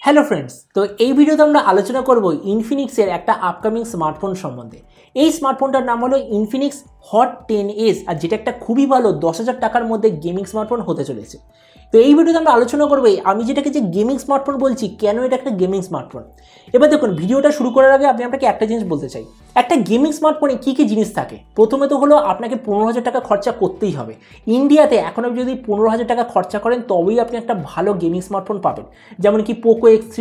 Hello friends, তো এই ভিডিওতে আমরা আলোচনা করব ইনফিনিক্সের একটা আপকামিং স্মার্টফোন সম্বন্ধে। এই স্মার্টফোনটার নাম হলো ইনফিনিক্স হট 10s, আর যেটা একটা খুবই ভালো 10,000 টাকার মধ্যে গেমিং স্মার্টফোন হতে চলেছে। তো এই ভিডিওতে আমরা আলোচনা করবো আমি যেটাকে যে গেমিং স্মার্টফোন বলছি, কেন এটা একটা গেমিং স্মার্টফোন। এবার দেখুন, ভিডিওটা শুরু করার আগে আমি আপনাকে একটা জিনিস বলতে চাই, একটা গেমিং স্মার্টফোনে কী কী জিনিস থাকে। প্রথমে তো হলো আপনাকে 15,000 টাকা খরচা করতেই হবে। ইন্ডিয়াতে এখন আপনি যদি 15,000 টাকা খরচা করেন তবেই আপনি একটা ভালো গেমিং স্মার্টফোন পাবেন, যেমন কি পোকো X3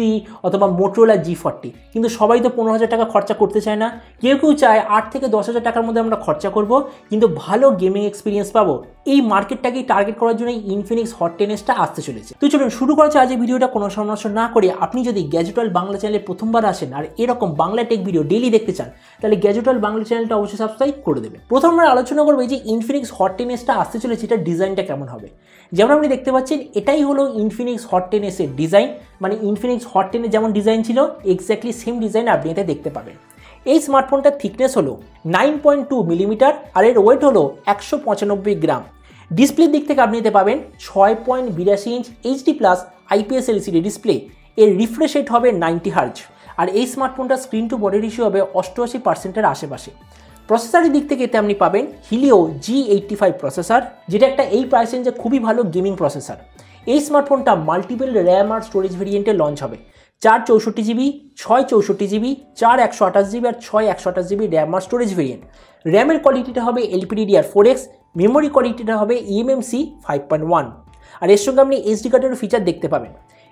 অথবা মোটরোলা G40। কিন্তু সবাই তো 15,000 টাকা খরচা করতে চায় না, কেউ কেউ চায় 8 থেকে 10,000 টাকার মধ্যে আমরা খরচা করব কিন্তু ভালো গেমিং এক্সপিরিয়েন্স পাবো। এই মার্কেটটাকেই টার্গেট করার জন্য ইনফিনিক্স হট 10sটা আসতে চলেছে। তো চলুন শুরু করা যাক আজকের ভিডিওটা কোনো সমস্যা না করে। আপনি যদি গ্যাজেট ওয়ার্ল্ড বাংলা চ্যানেলে প্রথমবার আসেন আর এরকম বাংলা টেক ভিডিও ডেইলি দেখতে চান, তাহলে গ্যাজেট ওয়ার্ল্ড বাংলা চ্যানেলটা অবশ্যই সাবস্ক্রাইব করে দেবেন। প্রথম আমরা আলোচনা করবো যে ইনফিনিক্স হট 10sটা আসতে চলেছে, এটার ডিজাইনটা কেমন হবে। যেমন আপনি দেখতে পাচ্ছেন, এটাই হলো ইনফিনিক্স হট 10s এর ডিজাইন, মানে ইনফিনিক্স হট 10 যেমন ডিজাইন ছিল এক্স্যাক্টলি সেম ডিজাইন আপনি এতে দেখতে পাবেন। এই স্মার্টফোনটার থিকনেস হলো 9.2 মিলিমিটার আর এর ওয়েট হলো 195 গ্রাম। ডিসপ্লের দিক থেকে আপনি এতে পাবেন 6.82 inch HD+ IPS LCD display. এর রিফ্রেশ রেট হবে 90 হার্জ। আর এই স্মার্টফোনটার স্ক্রিন টু বডি রেশিও হবে 88%-এর আশেপাশে। প্রসেসরের দিক থেকে এতে আপনি পাবেন হিলিও G85 প্রসেসর, যেটা একটা এই প্রাইস রেঞ্জে খুবই ভালো গেমিং প্রসেসর। এই স্মার্টফোনটা মাল্টিপল র্যাম আর স্টোরেজ ভেরিয়েন্টে লঞ্চ হবে। 464GB, 664GB, 4 128GB আর 6 128GB র্যাম আর স্টোরেজ ভেরিয়েন্ট। র্যামের কোয়ালিটিটা হবে LPDDR4X, মেমোরি কোয়ালিটিটা হবে eMMC 5.1। আর এর সঙ্গে আপনি SD কার্ডের ফিচার দেখতে পাবেন।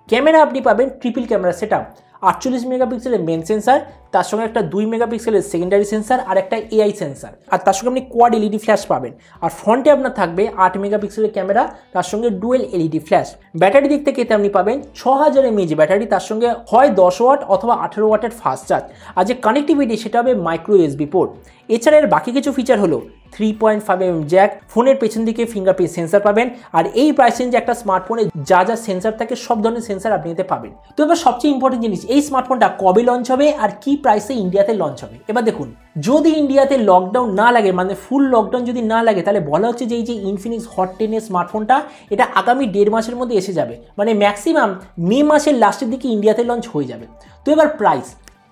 ক্যামেরা আপনি পাবেন ট্রিপল ক্যামেরা সেটআপ, 48 মেগাপিক্সেলের মেন সেন্সার, তার সঙ্গে একটা 2 মেগাপিক্সেলের সেকেন্ডারি সেন্সার আর একটা AI সেন্সার, আর তার সঙ্গে আপনি কোয়াড LED ফ্ল্যাশ পাবেন। আর ফ্রন্টে আপনার থাকবে 8 মেগাপিক্সেলের ক্যামেরা, তার সঙ্গে ডুয়েল LED ফ্ল্যাশ। ব্যাটারি দিক থেকে এতে আপনি পাবেন 6000 mAh ব্যাটারি, তার সঙ্গে হয় 10 ওয়াট অথবা 18 ওয়াটের ফাস্ট চার্জ। আর যে কানেক্টিভিটি সেটা হবে মাইক্রো USB পোর্ট। এছাড়া এর বাকি কিছু ফিচার হলো 3.5mm জ্যাক, ফোনের পেছন দিকে ফিঙ্গারপ্রিন্ট সেন্সার পাবেন। আর এই প্রাইস রেঞ্জে একটা স্মার্টফোনে যা যা সেন্সার থাকে সব ধরনের সেন্সার আপনি এতে পাবেন। তো এবার সবচেয়ে ইম্পর্টেন্ট জিনিস, এই স্মার্টফোনটা কবে লঞ্চ হবে আর কি প্রাইসে ইন্ডিয়াতে লঞ্চ হবে। এবার দেখুন, যদি ইন্ডিয়াতে লকডাউন না লাগে, মানে ফুল লকডাউন যদি না লাগে, তাহলে বলা হচ্ছে যে এই যে ইনফিনিক্স হট 10 স্মার্টফোনটা এটা আগামী 1.5 মাসের মধ্যে এসে যাবে, মানে ম্যাক্সিমাম মে মাসের লাস্টের দিকে ইন্ডিয়াতে লঞ্চ হয়ে যাবে। তো এবার প্রাইস,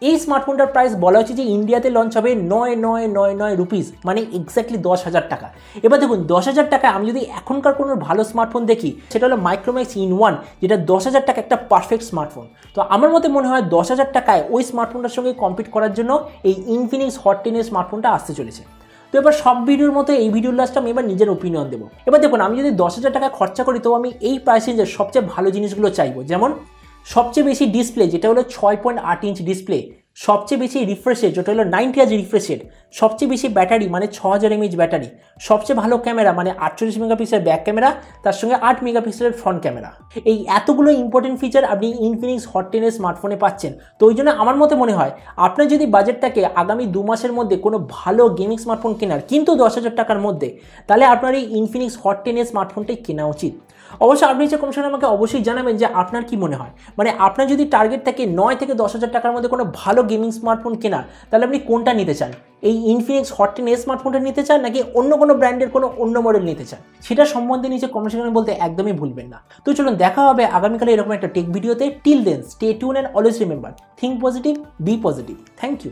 এই স্মার্টফোনটার প্রাইস বলা হচ্ছে যে ইন্ডিয়াতে লঞ্চ হবে 9999 রুপিস, মানে এক্স্যাক্টলি 10,000 টাকা। এবার দেখুন, 10,000 টাকায় আমি যদি এখনকার কোনো ভালো স্মার্টফোন দেখি, সেটা হলো মাইক্রোম্যাক্স ইন1, যেটা 10,000 টাকা একটা পারফেক্ট স্মার্টফোন। তো আমার মতে মনে হয় 10,000 টাকায় ওই স্মার্টফোনটার সঙ্গে কম্পিট করার জন্য এই ইনফিনিক্স হট 10 স্মার্টফোনটা আসতে চলেছে। তো এবার সব ভিডিওর মতো এই ভিডিওর লাস্টে আমি এবার নিজের ওপিনিয়ন দেবো। এবার দেখুন, আমি যদি 10,000 টাকা খরচা করি তো আমি এই প্রাইস রেঞ্জের সবচেয়ে ভালো জিনিসগুলো চাইবো, যেমন সবচেয়ে বেশি ডিসপ্লে যেটা হলো 6.8 ইঞ্চ ডিসপ্লে, সবচেয়ে বেশি রিফ্রেশ রেট যেটা হলো 90 হার্জ রিফ্রেশ রেট, সবচেয়ে বেশি ব্যাটারি মানে 6000 mAh ব্যাটারি, সবচেয়ে ভালো ক্যামেরা মানে 48 মেগাপিক্সেলের ব্যাক ক্যামেরা, তার সঙ্গে 8 মেগাপিক্সেলের ফ্রন্ট ক্যামেরা। এই এতগুলো ইম্পর্টেন্ট ফিচার আপনি ইনফিনিক্স হট 10 স্মার্টফোনে পাচ্ছেন। তো ওই জন্য আমার মতে মনে হয় আপনার যদি বাজেটটাকে আগামী 2 মাসের মধ্যে কোনো ভালো গেমিং স্মার্টফোন কেনার, কিন্তু 10,000 টাকার মধ্যে, তাহলে আপনার এই ইনফিনিক্স হট 10 স্মার্টফোনটাই কেনা উচিত। অবশ্যই আপনি যে কমেন্টে আমাকে অবশ্যই জানাবেন যে আপনার কি মনে হয়, মানে আপনার যদি টার্গেট থাকে 9 থেকে 10,000 টাকার মধ্যে কোনো ভালো গেমিং স্মার্টফোন কেনার, তাহলে আপনি কোনটা নিতে চান, এই ইনফিনিক্স হট 10 স্মার্টফোনটা নিতে চান নাকি অন্য কোনো ব্র্যান্ডের কোনো অন্য মডেল নিতে চান, সেটা সম্বন্ধে নিচে কমেন্ট সেকশনে বলতে একদমই ভুলবেন না। তো চলুন দেখা হবে আগামীকালে এরকম একটা টেক ভিডিওতে। Till then stay tune and always remember, think positive, be positive. Thank you.